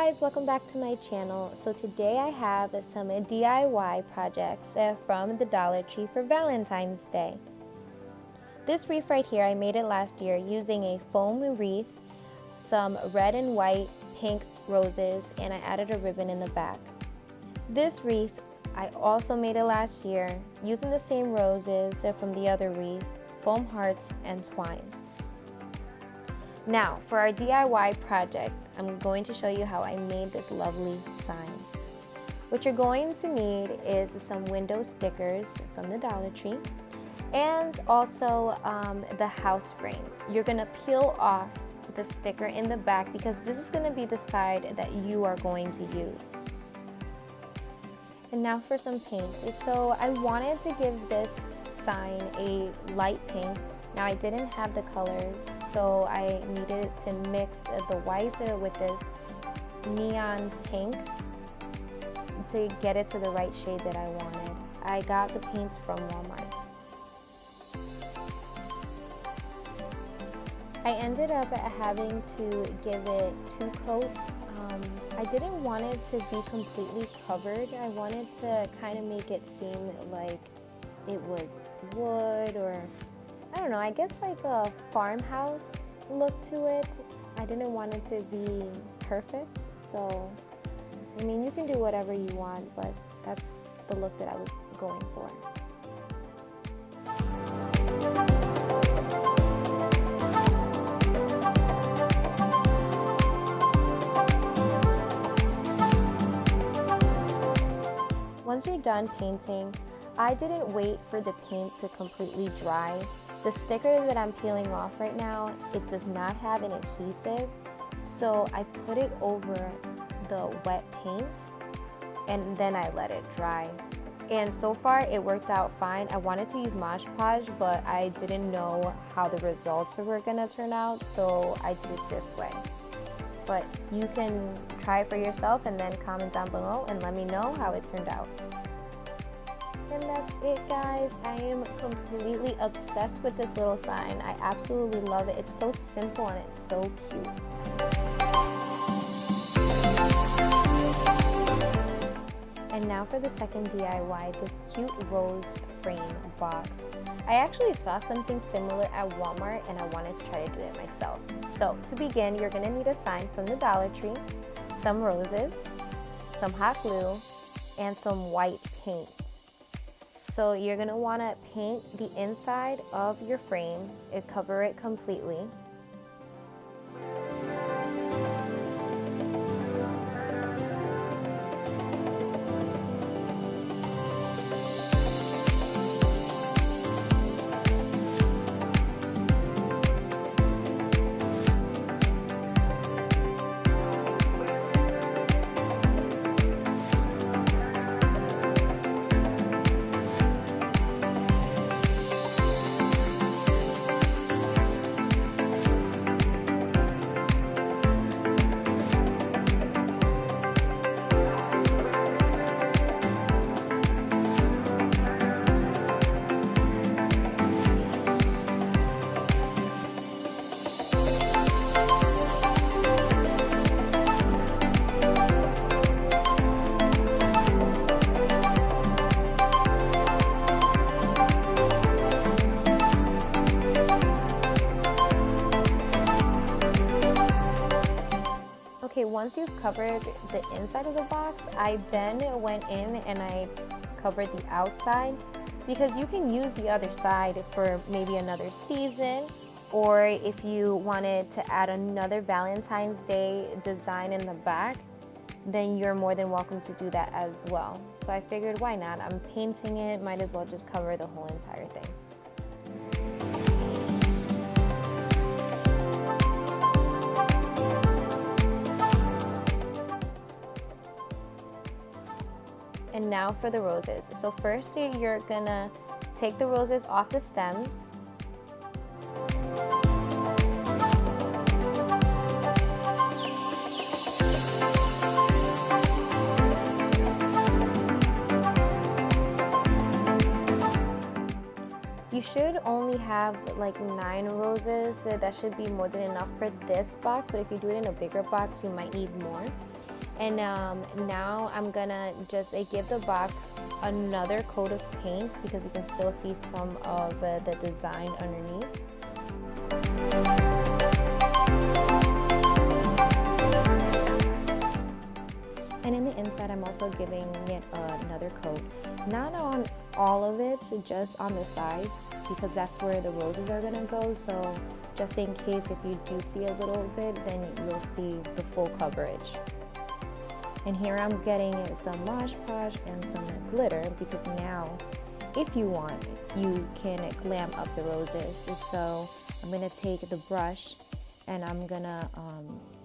guys, welcome back to my channel. So today I have some DIY projects from the Dollar Tree for Valentine's Day. This wreath right here, I made it last year using a foam wreath, some red and white, pink roses, and I added a ribbon in the back. This wreath, I also made it last year using the same roses from the other wreath, foam hearts, and twine. Now, for our DIY project, I'm going to show you how I made this lovely sign. What you're going to need is some window stickers from the Dollar Tree and also the house frame. You're going to peel off the sticker in the back because this is going to be the side that you are going to use. And now for some paint. So I wanted to give this sign a light pink. Now I didn't have the color, so I needed to mix the white with this neon pink to get it to the right shade that I wanted. I got the paints from Walmart. I ended up having to give it 2 coats. I didn't want it to be completely covered. I wanted to kind of make it seem like it was wood, or I don't know, I guess like a farmhouse look to it. I didn't want it to be perfect, so I mean, you can do whatever you want, but that's the look that I was going for. Once you're done painting, I didn't wait for the paint to completely dry. The sticker that I'm peeling off right now, it does not have an adhesive, so I put it over the wet paint and then I let it dry. And so far it worked out fine. I wanted to use Mod Podge, but I didn't know how the results were gonna turn out, so I did it this way. But you can try it for yourself and then comment down below and let me know how it turned out. And that's it, guys. I am completely obsessed with this little sign. I absolutely love it. It's so simple and it's so cute. And now for the second DIY, this cute rose frame box. I actually saw something similar at Walmart and I wanted to try to do it myself. So to begin, you're gonna need a sign from the Dollar Tree, some roses, some hot glue, and some white paint. So you're gonna wanna paint the inside of your frame and cover it completely. Okay, once you've covered the inside of the box, I then went in and I covered the outside because you can use the other side for maybe another season, or if you wanted to add another Valentine's Day design in the back, then you're more than welcome to do that as well. So I figured, why not? I'm painting it, might as well just cover the whole entire thing. And now for the roses. So first you're gonna take the roses off the stems. You should only have like 9 roses. That should be more than enough for this box, but if you do it in a bigger box, you might need more. And now I'm gonna just give the box another coat of paint because you can still see some of the design underneath. And in the inside, I'm also giving it another coat. Not on all of it, so just on the sides, because that's where the roses are gonna go. So just in case if you do see a little bit, then you'll see the full coverage. And here I'm getting some Mod Podge and some glitter, because now, if you want, you can glam up the roses. So I'm gonna take the brush and I'm gonna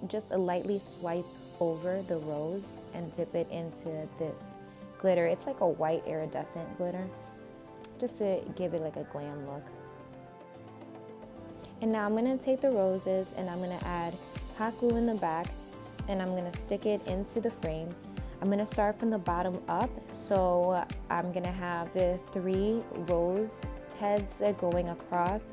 just lightly swipe over the rose and dip it into this glitter. It's like a white iridescent glitter, just to give it like a glam look. And now I'm gonna take the roses and I'm gonna add hot glue in the back, and I'm gonna stick it into the frame. I'm gonna start from the bottom up, so I'm gonna have the 3 rose heads going across.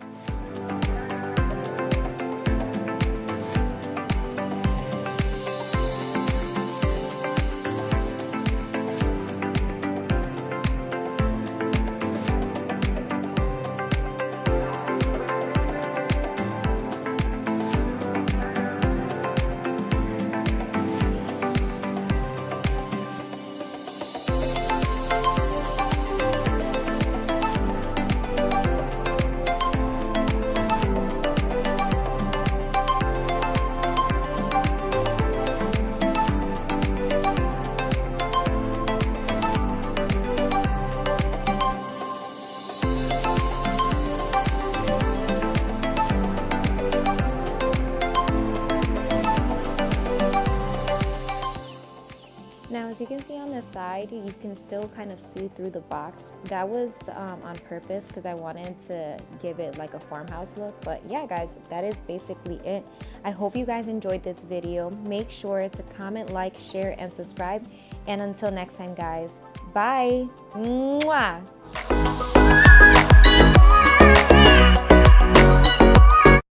Now, as you can see on the side, you can still kind of see through the box. That was on purpose because I wanted to give it like a farmhouse look. But yeah, guys, that is basically it. I hope you guys enjoyed this video. Make sure to comment, like, share, and subscribe. And until next time, guys, bye. Mwah.